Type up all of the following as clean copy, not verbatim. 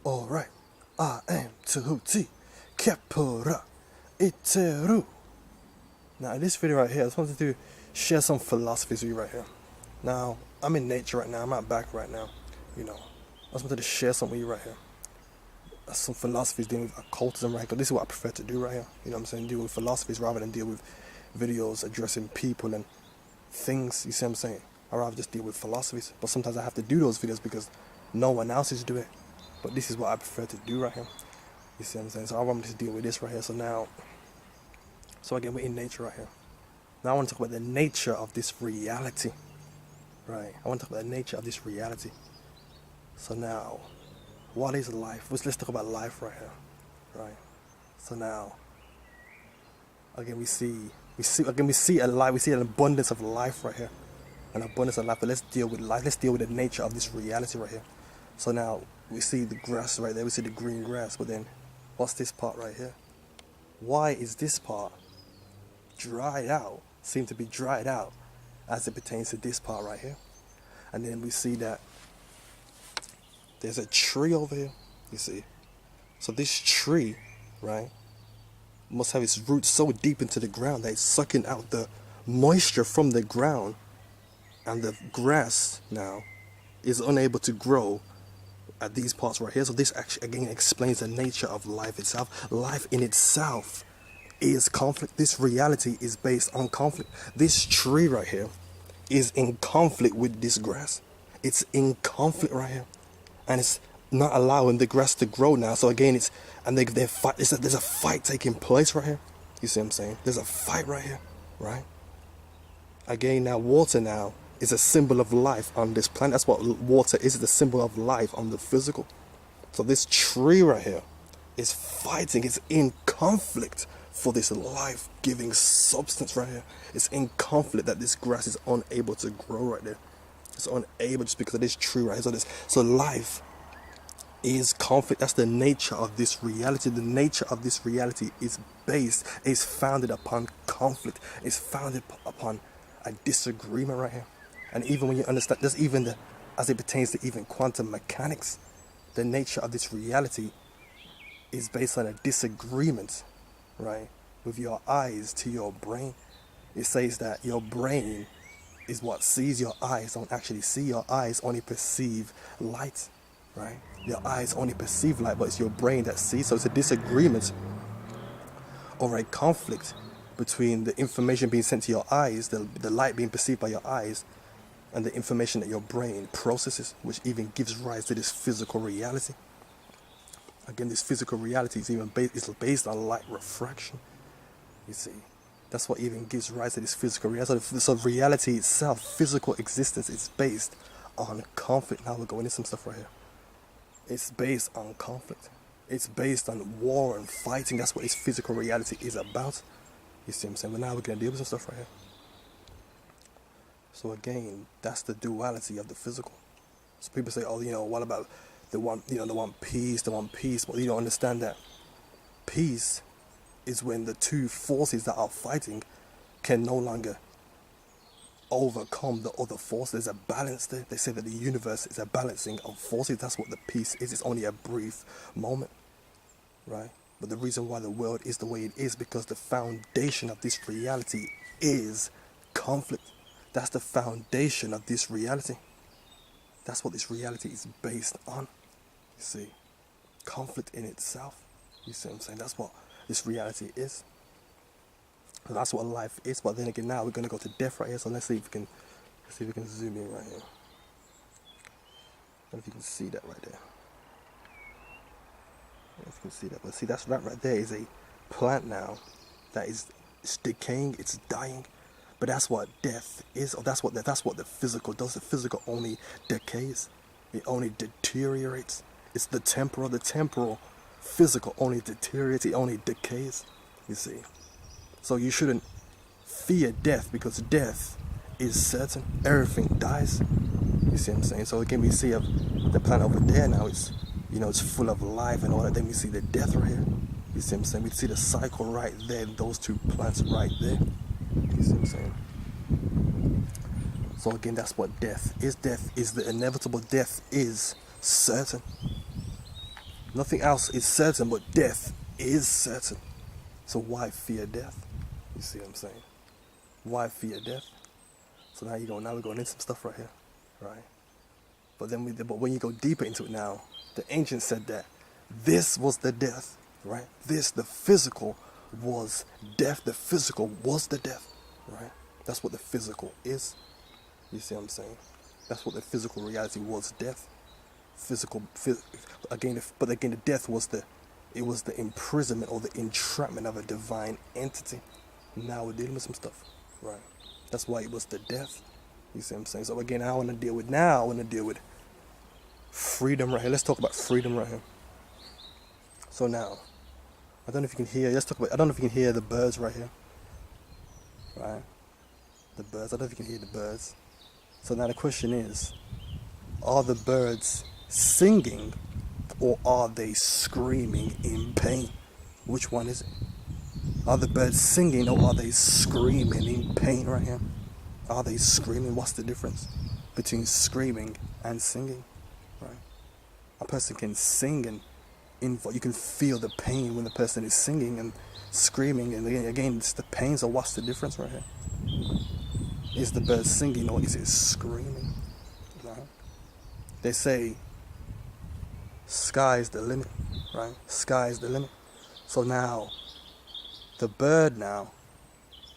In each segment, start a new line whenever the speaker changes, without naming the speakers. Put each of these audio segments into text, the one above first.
Alright, I am Tahuti, Kepura, Iteru. Now in this video right here, I just wanted to share some philosophies with you right here. Now, I'm in nature right now, I'm out back right now, I just wanted to share something with you right here. Some philosophies dealing with occultism right here, because this is what I prefer to do right here. You know what I'm saying? Deal with philosophies rather than deal with videos addressing people and things, you see what I'm saying? I'd rather just deal with philosophies, but sometimes I have to do those videos because no one else is doing it. But this is what I prefer to do right here. You see what I'm saying? So I want to deal with this right here. So again, we're in nature right here. Now I want to talk about the nature of this reality. Right? I want to talk about the nature of this reality. So now, what is life? Let's talk about life right here. Right? So now, again we see a life, we see an abundance of life right here. An abundance of life, but let's deal with life. Let's deal with the nature of this reality right here. So now, we see the grass right there, we see the green grass, but then, what's this part right here? Why is this part dried out, seem to be dried out, as it pertains to this part right here? And then we see that there's a tree over here, you see. So this tree, right, must have its roots so deep into the ground that it's sucking out the moisture from the ground, and the grass now is unable to grow at these parts right here. So this actually again explains the nature of life itself. Life in itself is conflict. This reality is based on conflict. This tree right here is in conflict with this grass. It's in conflict right here, and it's not allowing the grass to grow now. So again, they fight. There's a fight taking place right here. You see what I'm saying? There's a fight right here, right? Again, now water now is a symbol of life on this planet. That's what water is, the symbol of life on the physical. So this tree right here is fighting, it's in conflict for this life-giving substance right here. It's in conflict that this grass is unable to grow right there. It's unable just because of this tree right here. So life is conflict. That's the nature of this reality. The nature of this reality is founded upon conflict. It's founded upon a disagreement right here. And even when you understand, there's even as it pertains to even quantum mechanics, the nature of this reality is based on a disagreement, right, with your eyes to your brain. It says that your brain is what sees, your eyes don't actually see. Your eyes only perceive light, right? Your eyes only perceive light, but it's your brain that sees. So it's a disagreement or a conflict between the information being sent to your eyes, the light being perceived by your eyes, and the information that your brain processes, which even gives rise to this physical reality. Again, this physical reality is based on light refraction. You see, that's what even gives rise to this physical reality. So reality itself, physical existence, is based on conflict. Now we're going into some stuff right here. It's based on conflict. It's based on war and fighting. That's what this physical reality is about. You see what I'm saying? But now we're going to deal with some stuff right here. So again, that's the duality of the physical. So people say, oh, what about they want peace, but you don't understand that peace is when the two forces that are fighting can no longer overcome the other force. There's a balance there. They say that the universe is a balancing of forces. That's what the peace is. It's only a brief moment, right? But the reason why the world is the way it is because the foundation of this reality is conflict. That's the foundation of this reality. That's what this reality is based on. You see, conflict in itself. You see what I'm saying? That's what this reality is. And that's what life is. But then again, now we're gonna go to death right here. So let's see if we can zoom in right here. I don't know if you can see that right there. If you can see that, but see that right there is a plant now that it's decaying, it's dying. But that's what death is, or that's what the physical does. The physical only decays, it only deteriorates. It's the temporal physical only deteriorates, it only decays. You see, so you shouldn't fear death because death is certain. Everything dies. You see what I'm saying? So again, we see the plant over there now. It's it's full of life and all that. Then we see the death right here. You see what I'm saying? We see the cycle right there. Those two plants right there. You see what I'm saying? So again, that's what death is. Death is the inevitable. Death is certain. Nothing else is certain, but death is certain. So why fear death? You see what I'm saying? Why fear death? So now we're going into some stuff right here, right? But when you go deeper into it now, the ancients said that this was the death, right? The physical was death. The physical was the death, right? That's what the physical is. You see what I'm saying? That's what the physical reality was, death. But again, the death was the imprisonment or the entrapment of a divine entity. Now we're dealing with some stuff, right? That's why it was the death. You see what I'm saying? So again, I want to deal with freedom right here. Let's talk about freedom right here. So now, I don't know if you can hear. I don't know if you can hear the birds right here, right? The birds. I don't know if you can hear the birds. So now the question is, are the birds singing or are they screaming in pain? Which one is it? Are the birds singing or are they screaming in pain right here? Are they screaming? What's the difference between screaming and singing? Right? A person can sing and you can feel the pain when the person is singing and screaming, and again it's the pain. So what's the difference right here? Is the bird singing or is it screaming? Right? They say sky's the limit, right? Sky's the limit. So now the bird now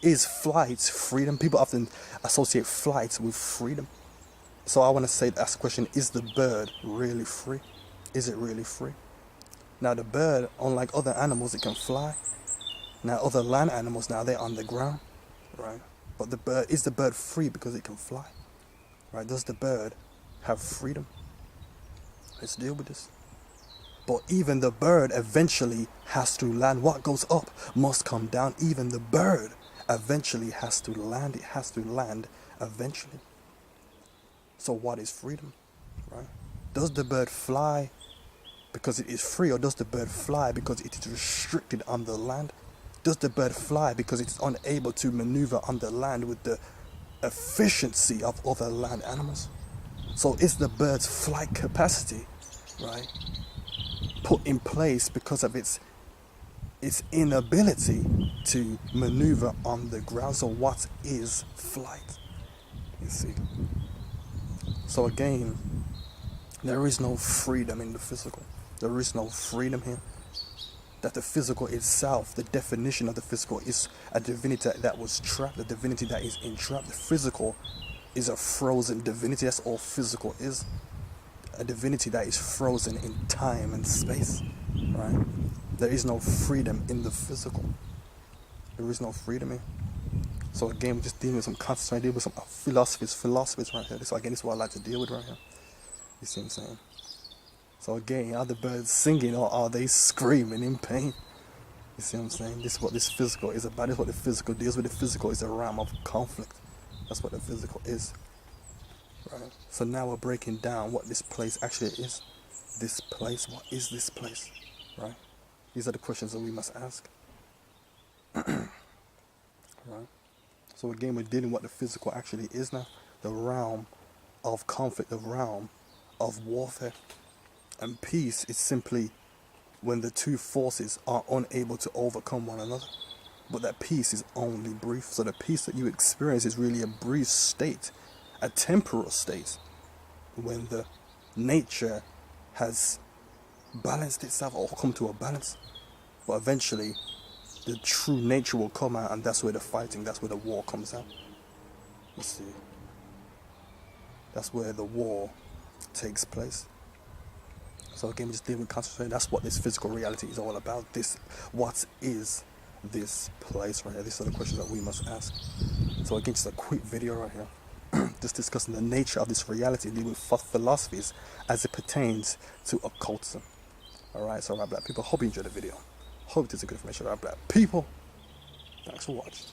is flight, freedom. People often associate flight with freedom. So I want to ask the question, is the bird really free? Is it really free? Now the bird, unlike other animals, it can fly. Now other land animals, now they're on the ground, right? But is the bird free because it can fly? Right? Does the bird have freedom? Let's deal with this. But even the bird eventually has to land. What goes up must come down. Even the bird eventually has to land. It has to land eventually. So what is freedom? Right? Does the bird fly because it is free, or does the bird fly because it is restricted on the land? Does the bird fly because it's unable to maneuver on the land with the efficiency of other land animals? So is the bird's flight capacity, right, put in place because of its inability to maneuver on the ground? So what is flight? You see? So again, there is no freedom in the physical. There is no freedom here. That the physical itself, the definition of the physical, is a divinity that was trapped, a divinity that is entrapped. The physical is a frozen divinity. That's all physical is. A divinity that is frozen in time and space, right? There is no freedom in the physical. There is no freedom here. So again, we're just dealing with some concepts, dealing with some philosophies right here. So again, this is what I like to deal with right here. You see what I'm saying? So again, are the birds singing or are they screaming in pain? You see what I'm saying? This is what this physical is about. This is what the physical deals with. The physical is a realm of conflict. That's what the physical is. Right? So now we're breaking down what this place actually is. This place, what is this place? Right? These are the questions that we must ask. Right? So again, we're dealing with what the physical actually is now. The realm of conflict, the realm of warfare. And peace is simply when the two forces are unable to overcome one another. But that peace is only brief. So the peace that you experience is really a brief state, a temporal state, when the nature has balanced itself or come to a balance. But eventually, the true nature will come out, and that's where the fighting, that's where the war comes out. You see, that's where the war takes place. So again, we just deal with concentration. That's what this physical reality is all about. What is this place right here? These are the questions that we must ask. So again, just a quick video right here, just discussing the nature of this reality, dealing with philosophies as it pertains to occultism. Alright, so alright, black people, hope you enjoyed the video. Hope this is good information, alright, black people. Thanks for watching.